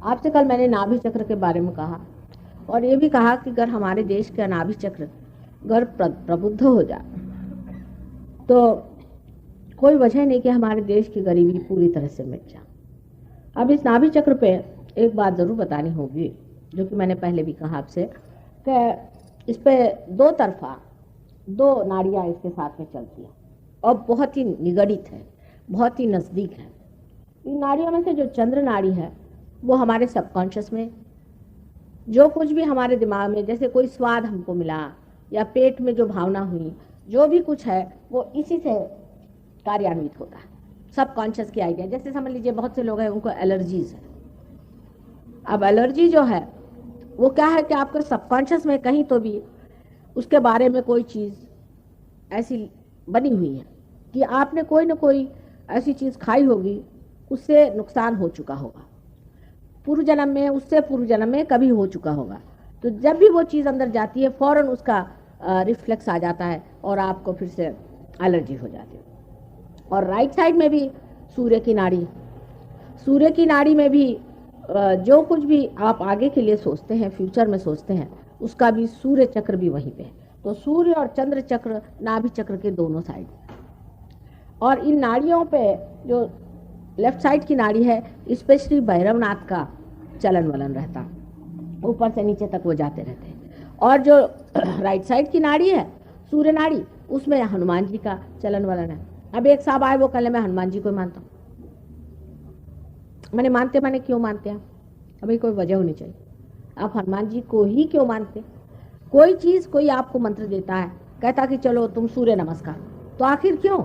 आपसे कल मैंने नाभि चक्र के बारे में कहा और ये भी कहा कि अगर हमारे देश का नाभि चक्र अगर प्रबुद्ध हो जाए तो कोई वजह नहीं कि हमारे देश की गरीबी पूरी तरह से मिट जाए। अब इस नाभि चक्र पे एक बात ज़रूर बतानी होगी, जो कि मैंने पहले भी कहा आपसे, कि इस पे दो तरफा दो नाड़ियाँ इसके साथ में चलती हैं और बहुत ही निगड़ित है, बहुत ही नज़दीक है। इन नाड़ियों में से जो चंद्र नाड़ी है वो हमारे सबकॉन्शियस में जो कुछ भी हमारे दिमाग में, जैसे कोई स्वाद हमको मिला या पेट में जो भावना हुई, जो भी कुछ है वो इसी से कार्यान्वित होता है, सबकॉन्शियस की आइडिया। जैसे समझ लीजिए बहुत से लोग हैं उनको एलर्जीज है। अब एलर्जी जो है वो क्या है कि आपके सबकॉन्शियस में कहीं तो भी उसके बारे में कोई चीज़ ऐसी बनी हुई है कि आपने कोई ना कोई ऐसी चीज़ खाई होगी, उससे नुकसान हो चुका होगा पूर्व जन्म में, उससे पूर्व जन्म में कभी हो चुका होगा। तो जब भी वो चीज़ अंदर जाती है फौरन उसका रिफ्लेक्स आ जाता है और आपको फिर से एलर्जी हो जाती है। और राइट साइड में भी सूर्य की नाड़ी, सूर्य की नाड़ी में भी जो कुछ भी आप आगे के लिए सोचते हैं, फ्यूचर में सोचते हैं, उसका भी सूर्य चक्र भी वहीं पे है। तो सूर्य और चंद्र चक्र नाभि चक्र के दोनों साइड। और इन नाड़ियों पे जो लेफ्ट साइड की नाड़ी है, स्पेशली भैरवनाथ का चलन वलन रहता, ऊपर से नीचे तक वो जाते रहते हैं। और जो राइट साइड की नाड़ी है सूर्य नाड़ी, उसमें हनुमान जी का चलन वलन है। अब एक साहब आए, वो कल मैं हनुमान जी को मानता हूँ। मैंने क्यों मानते हैं? अभी कोई वजह होनी चाहिए। आप हनुमान जी को ही क्यों मानते? कोई चीज़, कोई आपको मंत्र देता है, कहता कि चलो तुम सूर्य नमस्कार, तो आखिर क्यों?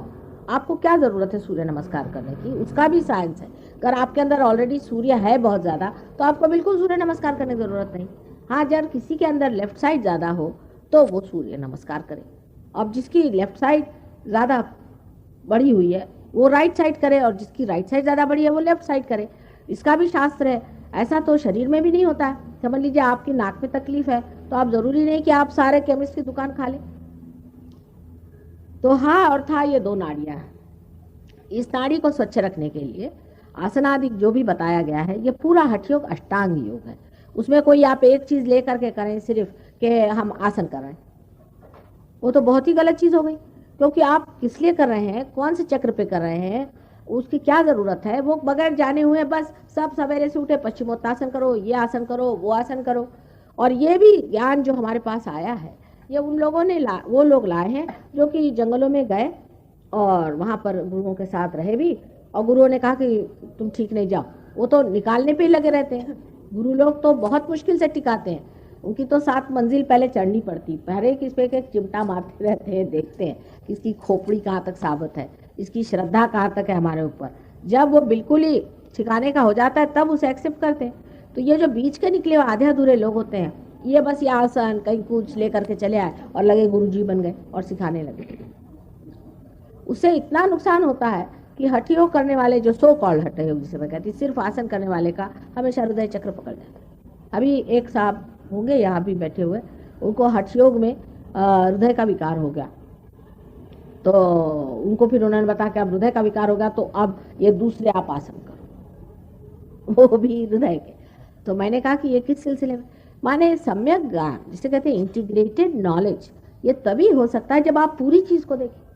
आपको क्या ज़रूरत है सूर्य नमस्कार करने की? उसका भी साइंस है। अगर आपके अंदर ऑलरेडी सूर्य है बहुत ज़्यादा, तो आपको बिल्कुल सूर्य नमस्कार करने की ज़रूरत नहीं। हाँ, जब किसी के अंदर लेफ्ट साइड ज़्यादा हो तो वो सूर्य नमस्कार करे। अब जिसकी लेफ्ट साइड ज़्यादा बढ़ी हुई है वो राइट साइड करे, और जिसकी राइट साइड ज़्यादा बढ़ी है वो लेफ्ट साइड करे। इसका भी शास्त्र है। ऐसा तो शरीर में भी नहीं होता है। समझ लीजिए आपकी नाक में तकलीफ है तो आप ज़रूरी नहीं कि आप सारे केमिस्ट की दुकान खा लें। तो हाँ और था, ये दो नाड़ियाँ हैं। इस नाड़ी को स्वच्छ रखने के लिए आसनादि जो भी बताया गया है, ये पूरा हठ योग अष्टांग योग है। उसमें कोई आप एक चीज़ लेकर के करें सिर्फ कि हम आसन कर रहे हैं, वो तो बहुत ही गलत चीज़ हो गई। क्योंकि आप किस लिए कर रहे हैं, कौन से चक्र पे कर रहे हैं, उसकी क्या ज़रूरत है, वो बगैर जाने हुए बस सब सवेरे से उठे पश्चिमोत्तासन करो, ये आसन करो, वो आसन करो। और ये भी ज्ञान जो हमारे पास आया है, ये उन लोगों ने वो लोग लाए हैं जो कि जंगलों में गए और वहाँ पर गुरुओं के साथ रहे भी, और गुरुओं ने कहा कि तुम ठीक नहीं जाओ। वो तो निकालने पे ही लगे रहते हैं। गुरु लोग तो बहुत मुश्किल से टिकाते हैं। उनकी तो 7 मंजिल पहले चढ़नी पड़ती, पहले किस पे एक चिमटा मारते रहते हैं, देखते हैं कि इसकी खोपड़ी कहाँ तक साबित है, इसकी श्रद्धा कहाँ तक है हमारे ऊपर। जब वो बिल्कुल ही ठिकाने का हो जाता है तब उसे एक्सेप्ट करते हैं। तो ये जो बीच के निकले हुए आधे अधूरे लोग होते हैं, ये बस ये आसन कहीं कुछ लेकर के चले आए और लगे गुरुजी बन गए और सिखाने लगे। उससे इतना नुकसान होता है कि हठ योग करने वाले, जो सो कॉल्ड हठ योग जिसे मैं कहती, सिर्फ आसन करने वाले का हमेशा हृदय चक्र पकड़ जाता है। अभी एक साहब होंगे यहाँ भी बैठे हुए, उनको हठ योग में हृदय का विकार हो गया। तो उनको फिर उन्होंने बताया कि अब हृदय का विकार हो गया तो अब ये दूसरे आप आसन करो, वो भी हृदय के। तो मैंने कहा कि ये किस सिलसिले में? माने सम्यक ज्ञान, जिसे कहते हैं इंटीग्रेटेड नॉलेज, ये तभी हो सकता है जब आप पूरी चीज को देखें।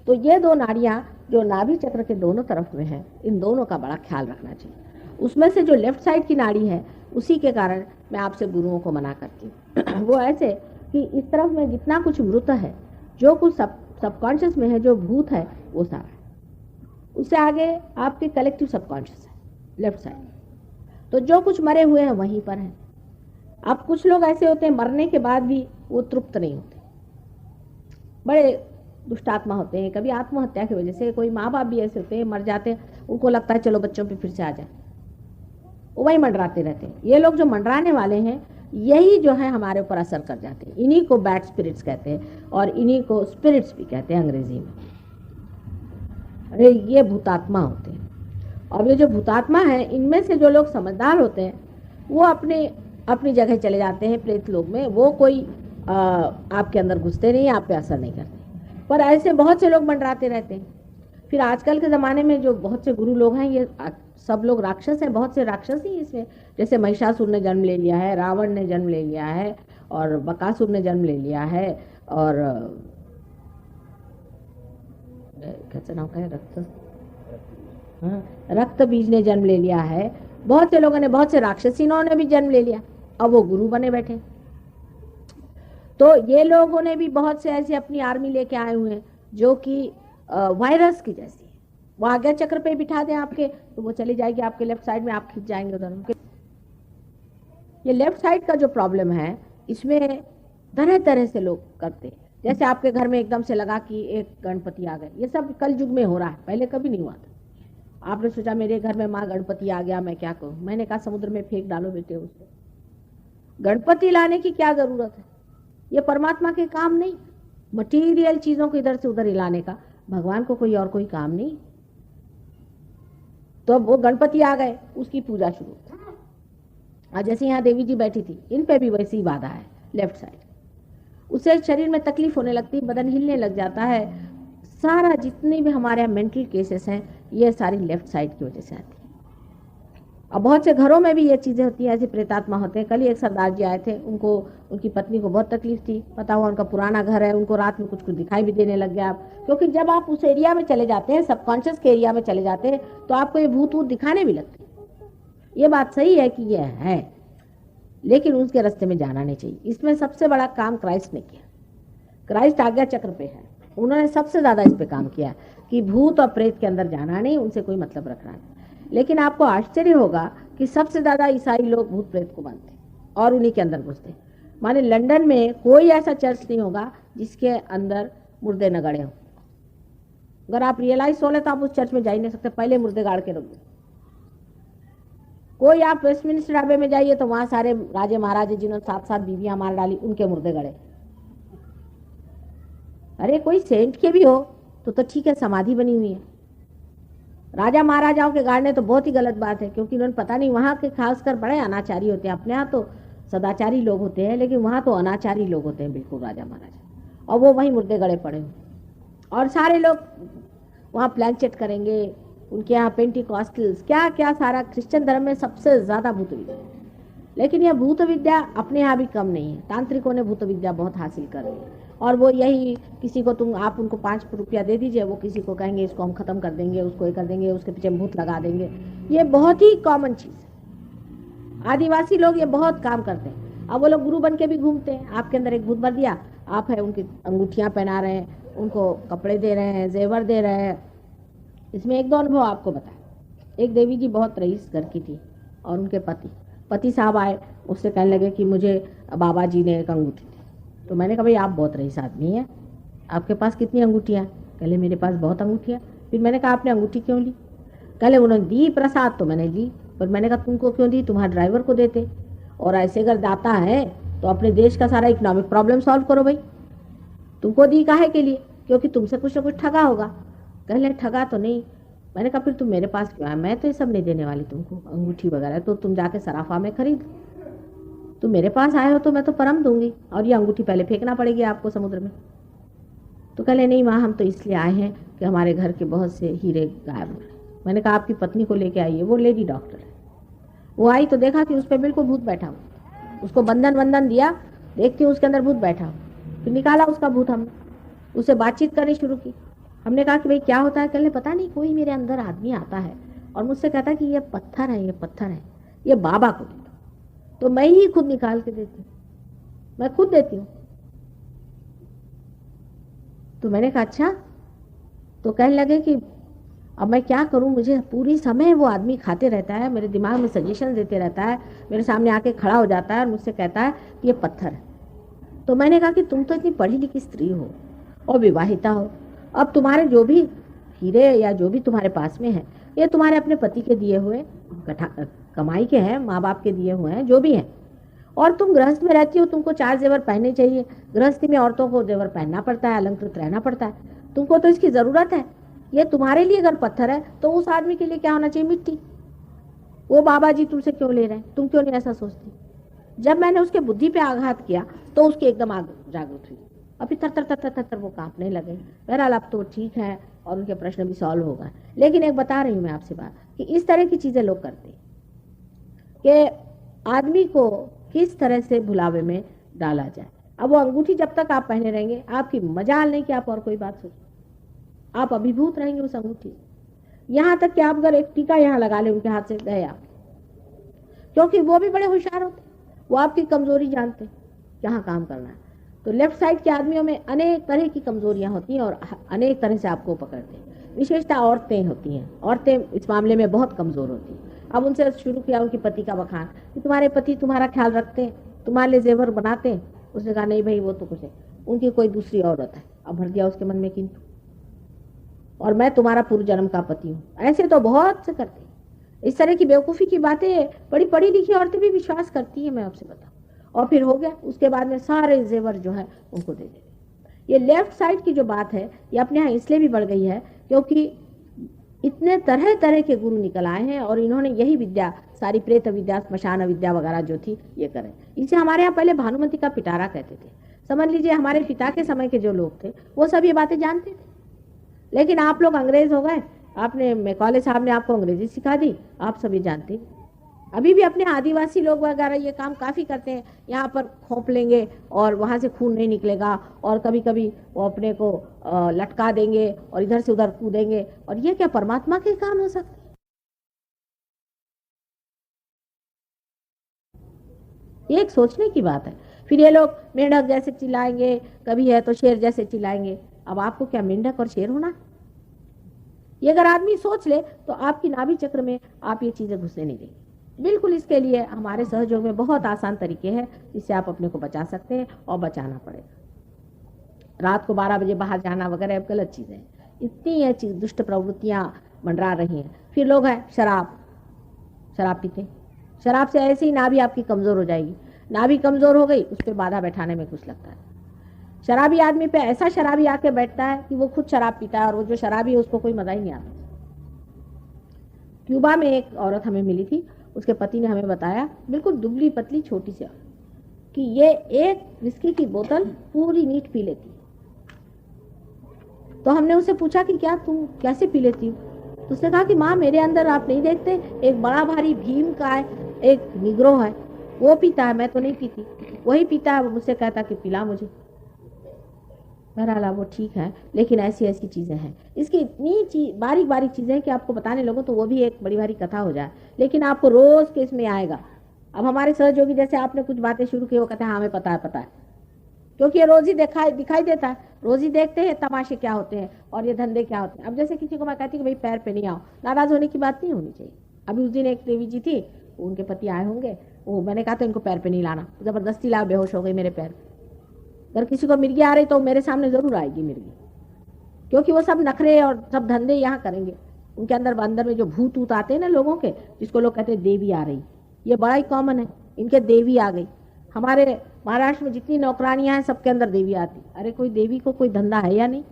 तो ये दो नाड़ियाँ जो नाभि चक्र के दोनों तरफ में है, इन दोनों का बड़ा ख्याल रखना चाहिए। उसमें से जो लेफ्ट साइड की नाड़ी है, उसी के कारण मैं आपसे गुरुओं को मना करती हूँ। वो ऐसे कि इस तरफ में जितना कुछ मृत है, जो कुछ सबकॉन्शियस में है, जो भूत है, वो सारा है। उससे आगे आपके कलेक्टिव सबकॉन्शियस है लेफ्ट साइड। तो जो कुछ मरे हुए हैं वहीं पर हैं। अब कुछ लोग ऐसे होते हैं मरने के बाद भी वो तृप्त नहीं होते, बड़े दुष्टात्मा होते हैं। कभी आत्महत्या की वजह से, कोई माँ बाप भी ऐसे होते हैं मर जाते हैं, उनको लगता है चलो बच्चों पे फिर से आ जाए, वो वही मंडराते रहते हैं। ये लोग जो मंडराने वाले हैं, यही जो है हमारे ऊपर असर कर जाते हैं। इन्हीं को बैड स्पिरिट्स कहते हैं और इन्हीं को स्पिरिट्स भी कहते हैं अंग्रेजी में। अरे ये भूतात्मा होते हैं। और ये जो भूतात्मा है, इनमें से जो लोग समझदार होते हैं वो अपनी जगह चले जाते हैं प्रेत लोग में। वो कोई आपके अंदर घुसते नहीं, आप पे असर नहीं करते। पर ऐसे बहुत से लोग मंडराते रहते हैं। फिर आजकल के ज़माने में जो बहुत से गुरु लोग हैं, ये सब लोग राक्षस हैं, बहुत से राक्षस ही इसमें, जैसे महिषासुर ने जन्म ले लिया है, रावण ने जन्म ले लिया है, और बकासुर ने जन्म ले लिया है, और कैसे नाम का है, रक्त बीज ने जन्म ले लिया है। बहुत से लोगों ने, बहुत से राक्षसीनों ने भी जन्म ले लिया, अब वो गुरु बने बैठे। तो ये लोगों ने भी बहुत से ऐसे अपनी आर्मी लेके आए हुए हैं जो कि वायरस की जैसी है। वो आज्ञा चक्र पे बिठा दें आपके, तो वो चली जाएगी आपके लेफ्ट साइड में, आप खिंच जाएंगे उधर। ये लेफ्ट साइड का जो प्रॉब्लम है, इसमें तरह तरह से लोग करते हैं। जैसे आपके घर में एकदम से लगा कि एक गणपति आ गए, ये सब कल युग में हो रहा है, पहले कभी नहीं हुआ था। आपने सोचा मेरे घर में माँ गणपति आ गया, मैं क्या करूं? मैंने कहा समुद्र में फेंक डालो बेटे उसको। गणपति लाने की क्या जरूरत है? ये परमात्मा के काम नहीं, मटीरियल चीजों को इधर से उधर हिलाने का भगवान को कोई और कोई काम नहीं। तो अब वो गणपति आ गए, उसकी पूजा शुरू। आज जैसे यहाँ देवी जी बैठी थी, इन पे भी वैसी ही बाधा है लेफ्ट साइड। उससे शरीर में तकलीफ होने लगती, बदन हिलने लग जाता है। सारा जितने भी हमारे यहाँ मेंटल केसेस हैं, ये सारी लेफ्ट साइड की वजह से आती है। अब बहुत से घरों में भी ये चीजें होती हैं, ऐसे प्रेतात्मा होते हैं। कल ही एक सरदार जी आए थे, उनको, उनकी पत्नी को बहुत तकलीफ थी। पता हुआ उनका पुराना घर है, उनको रात में कुछ कुछ दिखाई भी देने लग गया। क्योंकि जब आप उस एरिया में चले जाते हैं, सबकॉन्शियस के एरिया में चले जाते हैं, तो आपको ये भूत वूत दिखाने भी लगते हैं। ये बात सही है कि ये है, लेकिन उसके रास्ते में जाना नहीं चाहिए। इसमें सबसे बड़ा काम क्राइस्ट ने किया। क्राइस्ट आज्ञा चक्र पे है, उन्होंने सबसे ज्यादा इस पे काम किया कि भूत और प्रेत के अंदर जाना नहीं, उनसे कोई मतलब रखना नहीं। लेकिन आपको आश्चर्य होगा कि सबसे ज्यादा ईसाई लोग भूत प्रेत को मानते और उन्हीं के अंदर घुसते। माने लंदन में कोई ऐसा चर्च नहीं होगा जिसके अंदर मुर्दे न गड़े हों। अगर आप रियलाइज हो ले तो आप उस चर्च में जा ही नहीं सकते, पहले मुर्दे गाड़ के रख दो। कोई आप वेस्टमिनिस्टर ढाबे में जाइए तो वहां सारे राजे महाराजे जिन्होंने 7-7 बीवियां मार डाली, उनके मुर्दे गड़े। अरे कोई सेंट के भी हो तो ठीक है, समाधि बनी हुई है। राजा महाराजाओं के गाड़ने तो बहुत ही गलत बात है, क्योंकि उन्होंने पता नहीं, वहां के खासकर बड़े अनाचारी होते हैं। अपने यहाँ तो सदाचारी लोग होते हैं, लेकिन वहां तो अनाचारी लोग होते हैं बिल्कुल, राजा महाराजा। और वो वहीं मुर्दे गड़े पड़े हुए, और सारे लोग वहाँ प्लानचेट करेंगे। उनके यहाँ पेंटिकॉस्टल्स, क्या क्या सारा क्रिश्चियन धर्म में सबसे ज्यादा भूत विद्या। लेकिन यह भूत विद्या अपने यहाँ भी कम नहीं है। तांत्रिकों ने भूत विद्या बहुत हासिल कर ली है, और वो यही, किसी को आप उनको 5 रुपया दे दीजिए, वो किसी को कहेंगे इसको हम खत्म कर देंगे, उसको ये कर देंगे, उसके पीछे भूत लगा देंगे। ये बहुत ही कॉमन चीज है। आदिवासी लोग ये बहुत काम करते हैं। अब वो लोग गुरु बन के भी घूमते हैं। आपके अंदर एक भूत भर दिया, आप है उनकी अंगूठियां पहना रहे हैं, उनको कपड़े दे रहे हैं, जेवर दे रहे हैं। इसमें एक दो अनुभव आपको बताया। एक देवी जी बहुत रईस घर की थी, और उनके पति साहब आए, उससे कहने लगे कि मुझे बाबा जी ने एक अंगूठी दी। तो मैंने कहा भाई आप बहुत रईस आदमी हैं, आपके पास कितनी अंगूठियाँ? कहले मेरे पास बहुत अंगूठियाँ। फिर मैंने कहा आपने अंगूठी क्यों ली? कहले उन्होंने दी प्रसाद तो मैंने ली, पर मैंने कहा तुमको क्यों दी? तुम्हारे ड्राइवर को देते। और ऐसे अगर दाता है तो अपने देश का सारा इकोनॉमिक प्रॉब्लम सॉल्व करो भाई। तुमको दी काहे के लिए? क्योंकि तुमसे कुछ ना कुछ ठगा होगा। कहले ठगा तो नहीं। मैंने कहा फिर तुम मेरे पास क्यों आए? मैं तो ये सब नहीं देने वाली तुमको, अंगूठी वगैरह तो तुम जाके सराफा में खरीद। तुम मेरे पास आए हो तो मैं तो परम दूंगी, और ये अंगूठी पहले फेंकना पड़ेगी आपको समुद्र में। तो कहले नहीं माँ, हम तो इसलिए आए हैं कि हमारे घर के बहुत से हीरे गायब हो रहे। मैंने कहा आपकी पत्नी को लेके आइए, वो लेडी डॉक्टर है। वो आई तो देखा कि उस पर बिल्कुल भूत बैठा हुआ। उसको बंधन दिया, देखती हूँ उसके अंदर भूत बैठा हुआ। फिर निकाला उसका भूत, हमने उससे बातचीत करनी शुरू की। हमने कहा कि भाई क्या होता है? कहले पता नहीं, कोई मेरे अंदर आदमी आता है और मुझसे कहता है कि ये पत्थर है, ये पत्थर है, ये बाबा को दे दो। तो मैं ही खुद निकाल के देती हूँ, मैं खुद देती हूँ। तो मैंने कहा अच्छा। तो कहने लगे कि अब मैं क्या करूं, मुझे पूरी समय वो आदमी खाते रहता है, मेरे दिमाग में सजेशन देते रहता है, मेरे सामने आके खड़ा हो जाता है और मुझसे कहता है कि ये पत्थर है। तो मैंने कहा कि तुम तो इतनी पढ़ी लिखी स्त्री हो और विवाहिता हो, अब तुम्हारे जो भी हीरे या जो भी तुम्हारे पास में है, ये तुम्हारे अपने पति के दिए हुए कमाई के हैं, माँ बाप के दिए हुए हैं, जो भी हैं। और तुम गृहस्थ में रहती हो, तुमको 4 जेवर पहनने चाहिए। गृहस्थी में औरतों को जेवर पहनना पड़ता है, अलंकृत रहना पड़ता है। तुमको तो इसकी जरूरत है। ये तुम्हारे लिए अगर पत्थर है तो उस आदमी के लिए क्या होना चाहिए? मिट्टी। वो बाबा जी तुमसे क्यों ले रहे हैं? तुम क्यों नहीं ऐसा सोचती? जब मैंने उसके बुद्धि पे आघात किया तो उसकी एकदम आग जागृत हुई। अभी तर तर तर तर तर वो कांपने लगे। बहरहाल अब तो ठीक है और उनके प्रश्न भी सॉल्व होगा। लेकिन एक बता रही हूँ मैं आपसे बात कि इस तरह की चीजें लोग करते हैं कि आदमी को किस तरह से भुलावे में डाला जाए। अब वो अंगूठी जब तक आप पहने रहेंगे, आपकी मजाल नहीं कि आप और कोई बात सोचें, आप अभिभूत रहेंगे उस अंगूठी से। यहाँ तक कि आप अगर एक टीका यहाँ लगा ले उनके हाथ से, गए आप, क्योंकि वो भी बड़े होशियार होते, वो आपकी कमजोरी जानते कहाँ काम करना है। तो लेफ्ट साइड के आदमियों में अनेक तरह की कमजोरियां होती हैं और अनेक तरह से आपको पकड़ते हैं। विशेषता औरतें होती हैं, औरतें इस मामले में बहुत कमजोर होती हैं। अब उनसे शुरू किया उनके पति का बखान कि तुम्हारे पति तुम्हारा ख्याल रखते हैं, तुम्हारे लिए जेवर बनाते हैं। उसने कहा नहीं भाई, वो तो कुछ है, उनकी कोई दूसरी औरत है। अब भर दिया उसके मन में किंतु, और मैं तुम्हारा पूर्व जन्म का पति हूँ। ऐसे तो बहुत से करते हैं। इस तरह की बेवकूफ़ी की बातें बड़ी पढ़ी लिखी औरतें भी विश्वास करती हैं, मैं आपसे बताऊं। और फिर हो गया, उसके बाद में सारे जेवर जो है उनको दे दे। ये लेफ्ट साइड की जो बात है ये अपने यहाँ इसलिए भी बढ़ गई है क्योंकि इतने तरह तरह के गुरु निकल आए हैं और इन्होंने यही विद्या, सारी प्रेत विद्या, श्मशान विद्या वगैरह जो थी ये करें। इसे हमारे यहाँ पहले भानुमति का पिटारा कहते थे। समझ लीजिए हमारे पिता के समय के जो लोग थे वो सब ये बातें जानते थे, लेकिन आप लोग अंग्रेज हो गए। आपने मैकाले साहब ने आपको अंग्रेजी सिखा दी, आप सभी जानते हैं। अभी भी अपने आदिवासी लोग वगैरह ये काम काफ़ी करते हैं, यहाँ पर खोप लेंगे और वहाँ से खून नहीं निकलेगा, और कभी कभी वो अपने को लटका देंगे और इधर से उधर कूदेंगे। और ये क्या परमात्मा के काम हो सकते? ये एक सोचने की बात है। फिर ये लोग मेंढक जैसे चिल्लाएंगे, कभी है तो शेर जैसे चिल्लाएंगे। अब आपको क्या मेंढक और शेर होना? ये अगर आदमी सोच ले तो आपकी नाभि चक्र में आप ये चीजें घुसने नहीं देंगे। बिल्कुल इसके लिए हमारे सहयोग में बहुत आसान तरीके हैं जिससे आप अपने को बचा सकते हैं, और बचाना पड़ेगा। रात को 12 बजे बाहर जाना वगैरह गलत चीजें हैं। इतनी ये चीज दुष्ट प्रवृत्तियां मंडरा रही हैं। फिर लोग हैं शराब पीते। शराब से ऐसे ही नाभि आपकी कमजोर हो जाएगी। नाभि कमजोर हो गई, उस पर बाधा बैठाने में कुछ लगता है। शराबी आदमी पे ऐसा शराबी आके बैठता है कि वो खुद शराब पीता है, और वो जो शराबी है उसको कोई मजा ही नहीं आता। क्यूबा में एक औरत हमें मिली थी, उसके पति ने हमें बताया, बिल्कुल दुबली पतली छोटी सी औरत, कि ये एक विस्की की बोतल पूरी नीट पी लेती। तो हमने उससे पूछा कि क्या तुम कैसे पी लेती हो? तो उसने कहा कि माँ मेरे अंदर आप नहीं देखते, एक बड़ा भारी भीम का है, एक निग्रो है, वो पीता है, मैं तो नहीं पीती। वही पीता है, वो मुझसे कहता कि पिला मुझे। बहरहाल वो ठीक है, लेकिन ऐसी ऐसी चीज़ें हैं। इसकी इतनी बारीक बारीक चीज़ें हैं कि आपको बताने लगो तो वो भी एक बड़ी भारी कथा हो जाए, लेकिन आपको रोज़ के इसमें आएगा। अब हमारे सहयोगी जैसे आपने कुछ बातें शुरू की, वो कहते हैं हाँ हमें पता है, क्योंकि ये रोज़ ही दिखाई देता है। रोज़ ही देखते हैं तमाशे क्या होते हैं और ये धंधे क्या होते हैं। अब जैसे किसी को मैं कहती कि भाई पैर पे नहीं आओ, नाराज़ होने की बात नहीं होनी चाहिए। अभी उस दिन एक देवी जी थी, उनके पति आए होंगे, वो मैंने कहा था इनको पैर पे नहीं लाना, ज़बरदस्ती ला, बेहोश हो गई मेरे पैर। अगर किसी को मिर्गी आ रही तो मेरे सामने जरूर आएगी मिर्गी, क्योंकि वो सब नखरे और सब धंधे यहाँ करेंगे। उनके अंदर में जो भूत ऊत आते हैं ना लोगों के, जिसको लोग कहते हैं देवी आ रही, ये बड़ा ही कॉमन है। इनके देवी आ गई। हमारे महाराष्ट्र में जितनी नौकरानियां हैं सबके अंदर देवी आती। अरे कोई देवी को कोई धंधा है या नहीं?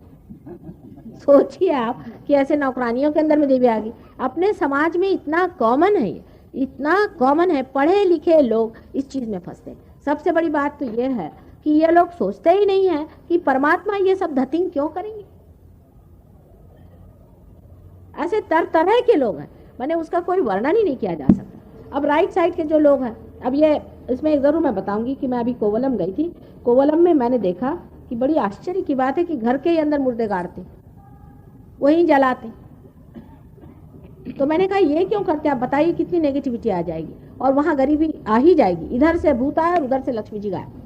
सोचिए आप कि ऐसे नौकरानियों के अंदर में देवी आ गई। अपने समाज में इतना कॉमन है, ये इतना कॉमन है। पढ़े लिखे लोग इस चीज में फंसते हैं। सबसे बड़ी बात तो ये है कि ये लोग सोचते ही नहीं है कि परमात्मा ये सब धतिंग क्यों करेंगे। ऐसे तरह के लोग हैं, मैंने उसका कोई वर्णन ही नहीं किया जा सकता। अब राइट साइड के जो लोग हैं, अब ये इसमें जरूर मैं बताऊंगी कि मैं अभी कोवलम गई थी। कोवलम में मैंने देखा कि बड़ी आश्चर्य की बात है कि घर के ही अंदर मुर्दे गाड़ते, वहीं जलाते। तो मैंने कहा ये क्यों करते, आप बताइए कितनी नेगेटिविटी आ जाएगी, और वहां गरीबी आ ही जाएगी। इधर से भूत आया और उधर से लक्ष्मी जी गायब,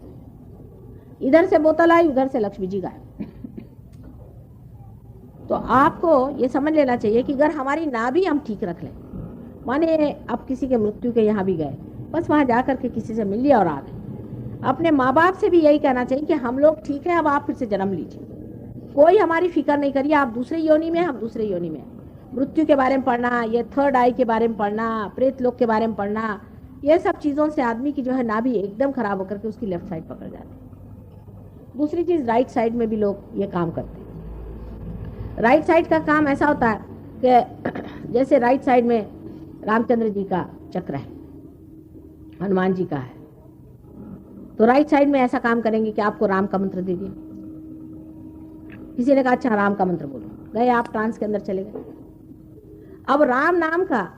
इधर से बोतल आई उधर से लक्ष्मी जी गायब। तो आपको ये समझ लेना चाहिए कि अगर हमारी नाभि हम ठीक रख लें, माने आप किसी के मृत्यु के यहाँ भी गए, बस वहां जाकर के किसी से मिल लिया और आ गए। अपने माँ बाप से भी यही कहना चाहिए कि हम लोग ठीक है, अब आप फिर से जन्म लीजिए। कोई हमारी फिक्र नहीं करिए, आप दूसरे योनि में, हम दूसरे योनि में। मृत्यु के बारे में पढ़ना, ये थर्ड आई के बारे में पढ़ना, प्रेत लोक के बारे में पढ़ना, ये सब चीज़ों से आदमी की जो है नाभि एकदम खराब होकर के उसकी लेफ्ट साइड पकड़ जाती है। दूसरी चीज़, राइट साइड में भी लोग ये काम करते हैं। राइट साइड का काम ऐसा होता है कि जैसे राइट साइड में रामचंद्र जी का चक्र है, हनुमान जी का है, तो राइट साइड में ऐसा काम करेंगे कि आपको राम का मंत्र दे दिया। किसी ने कहा अच्छा राम का मंत्र बोलो, गए आप ट्रांस के अंदर चले गए। अब राम नाम का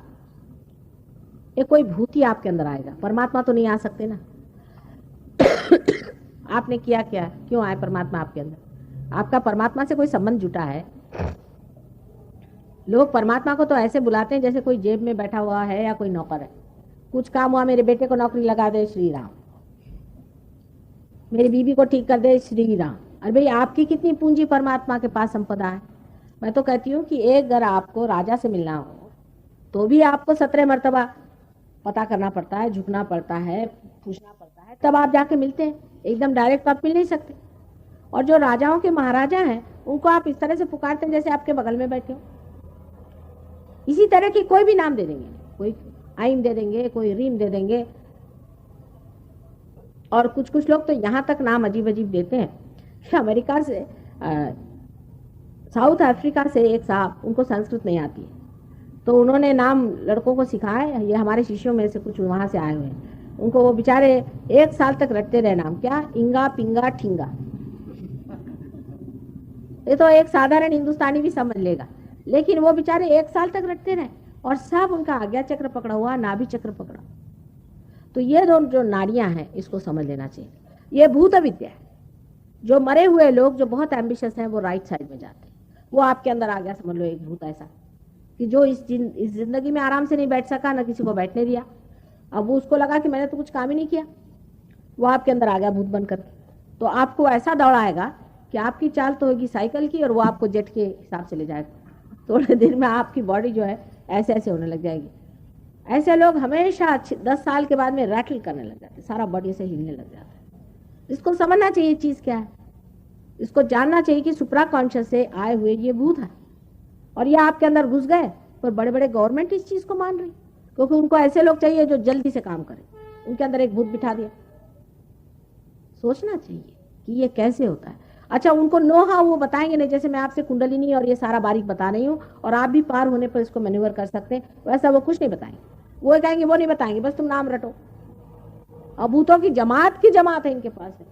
एक कोई भूत ही आपके अंदर आएगा, परमात्मा तो नहीं आ सकते ना। आपने किया क्या, क्यों आए परमात्मा आपके अंदर? आपका परमात्मा से कोई संबंध जुटा है? लोग परमात्मा को तो ऐसे बुलाते हैं जैसे कोई जेब में बैठा हुआ है या कोई नौकर है। कुछ काम हुआ, मेरे बेटे को नौकरी लगा दे, श्री राम। मेरी बीवी को ठीक कर दे, श्री राम। अरे भाई, आपकी कितनी पूंजी परमात्मा के पास संपदा है। मैं तो कहती हूँ कि एक अगर आपको राजा से मिलना हो तो भी आपको 17 मर्तबा पता करना पड़ता है, झुकना पड़ता है, पूछना पड़ता है, तब आप जाके मिलते हैं। एकदम डायरेक्ट आप मिल नहीं सकते। और जो राजाओं के महाराजा हैं उनको आप इस तरह से पुकारते हैं जैसे आपके बगल में बैठे हो। इसी तरह की कोई भी नाम दे देंगे, कोई आइम दे देंगे, कोई रीम दे देंगे। और कुछ कुछ लोग तो यहाँ तक नाम अजीब अजीब देते हैं कि अमेरिका से साउथ अफ्रीका से एक साहब, उनको संस्कृत नहीं आती है, तो उन्होंने नाम लड़कों को सिखाया। ये हमारे शिष्यों में से कुछ वहाँ से आए हुए हैं। उनको वो बेचारे 1 साल तक रटते रहे नाम, क्या, इंगा पिंगा ठिंगा। ये तो एक साधारण हिंदुस्तानी भी समझ लेगा, लेकिन वो बेचारे 1 साल तक रटते रहे और सब उनका आज्ञा चक्र पकड़ा हुआ, नाभि चक्र पकड़ा। तो ये दोनों जो नाड़ियां हैं, इसको समझ लेना चाहिए। ये भूत विद्या है। जो मरे हुए लोग जो बहुत एम्बिशियस हैं वो राइट साइड में जाते हैं। वो आपके अंदर आ गया, समझ लो एक भूत ऐसा कि जो इस जिंदगी में आराम से नहीं बैठ सका, ना किसी को बैठने दिया। अब वो उसको लगा कि मैंने तो कुछ काम ही नहीं किया, वो आपके अंदर आ गया भूत बनकर। तो आपको ऐसा दौड़ाएगा कि आपकी चाल तो होगी साइकिल की और वो आपको जेट के हिसाब से ले जाएगा। थोड़े दिन में आपकी बॉडी जो है ऐसे ऐसे होने लग जाएगी। ऐसे लोग हमेशा 10 साल के बाद में रैटल करने लग जाते, सारा बॉडी से हिलने लग जाता है। इसको समझना चाहिए चीज क्या है, इसको जानना चाहिए कि सुप्रा कॉन्शियस से आए हुए ये भूत है और ये आपके अंदर घुस गए। पर बड़े बड़े गवर्नमेंट इस चीज को मान रही, क्योंकि उनको ऐसे लोग चाहिए जो जल्दी से काम करें। उनके अंदर एक भूत बिठा दिया। सोचना चाहिए कि ये कैसे होता है। अच्छा, उनको नो हाउ वो बताएंगे नहीं, जैसे मैं आपसे कुंडलिनी और ये सारा बारीक बता रही हूँ और आप भी पार होने पर इसको मैन्यूवर कर सकते हैं, वैसा वो कुछ नहीं बताएंगे। वो कहेंगे, वो नहीं बताएंगे, बस तुम नाम रटो। और भूतों की जमात है इनके पास है।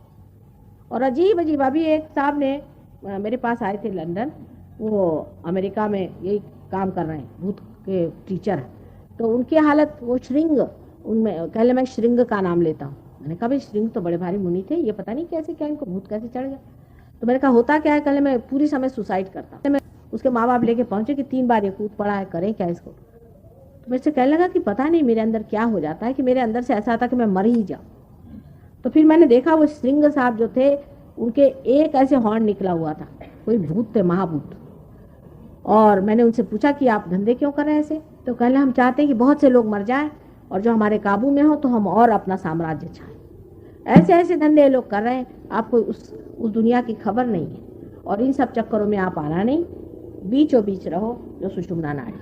और अजीब अजीब, अभी एक साहब ने मेरे पास आए थे लंदन, वो अमेरिका में यही काम कर रहे हैं, भूत के टीचर हैं। तो उनकी हालत, वो श्रृंग, उनमें कहले मैं श्रृंग का नाम लेता हूँ। मैंने कहा भाई श्रृंग तो बड़े भारी मुनि थे, ये पता नहीं कैसे क्या इनको भूत कैसे चढ़ गया। तो मैंने कहा होता क्या है, कहले मैं पूरी समय सुसाइड करता। मैं उसके माँ बाप लेके पहुंचे कि 3 बार ये कूद पड़ा है, करें क्या इसको। तो मेरे से कहने लगा कि पता नहीं मेरे अंदर क्या हो जाता है कि मेरे अंदर से ऐसा आता कि मैं मर ही जाऊँ। तो फिर मैंने देखा वो श्रृंग साहब जो थे, उनके एक ऐसे हॉर्न निकला हुआ था, कोई भूत थे, महाभूत। और मैंने उनसे पूछा कि आप धंधे क्यों कर रहे हैं ऐसे। तो कहले हम चाहते हैं कि बहुत से लोग मर जाएं और जो हमारे काबू में हो तो हम और अपना साम्राज्य छाएं। ऐसे ऐसे धंधे लोग कर रहे हैं, आपको उस दुनिया की खबर नहीं है। और इन सब चक्करों में आप आना नहीं, बीचों बीच रहो जो सुषुम्ना नाड़ी।